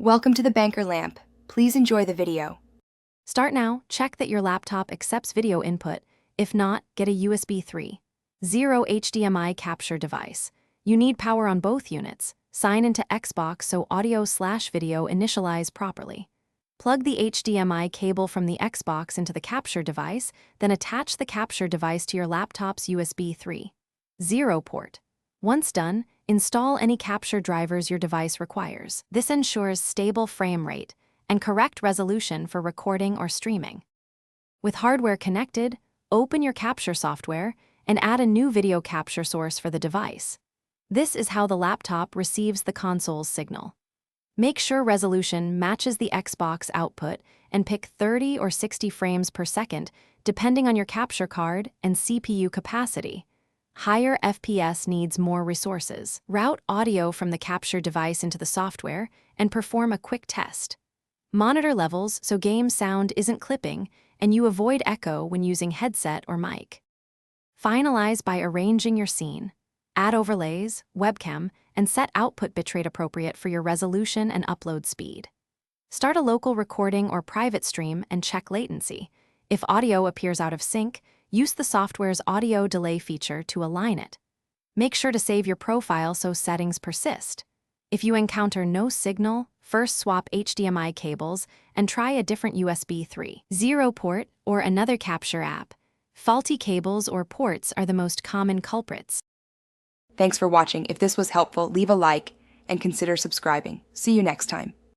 Welcome to the Banker Lamp. Please enjoy the video. Start now, check that your laptop accepts video input. If not, get a USB 3.0 HDMI capture device. You need power on both units. Sign into Xbox so audio/video initialize properly. Plug the HDMI cable from the Xbox into the capture device, then attach the capture device to your laptop's USB 3.0 port. Once done, install any capture drivers your device requires. This ensures stable frame rate and correct resolution for recording or streaming. With hardware connected, open your capture software and add a new video capture source for the device. This is how the laptop receives the console's signal. Make sure resolution matches the Xbox output and pick 30 or 60 frames per second, depending on your capture card and CPU capacity. Higher FPS needs more resources. Route audio from the capture device into the software and perform a quick test. Monitor levels so game sound isn't clipping and you avoid echo when using headset or mic. Finalize by arranging your scene. Add overlays, webcam, and set output bitrate appropriate for your resolution and upload speed. Start a local recording or private stream and check latency. If audio appears out of sync, use the software's audio delay feature to align it. Make sure to save your profile so settings persist. If you encounter no signal, first swap HDMI cables and try a different USB 3.0 port or another capture app. Faulty cables or ports are the most common culprits. Thanks for watching. If this was helpful, leave a like and consider subscribing. See you next time.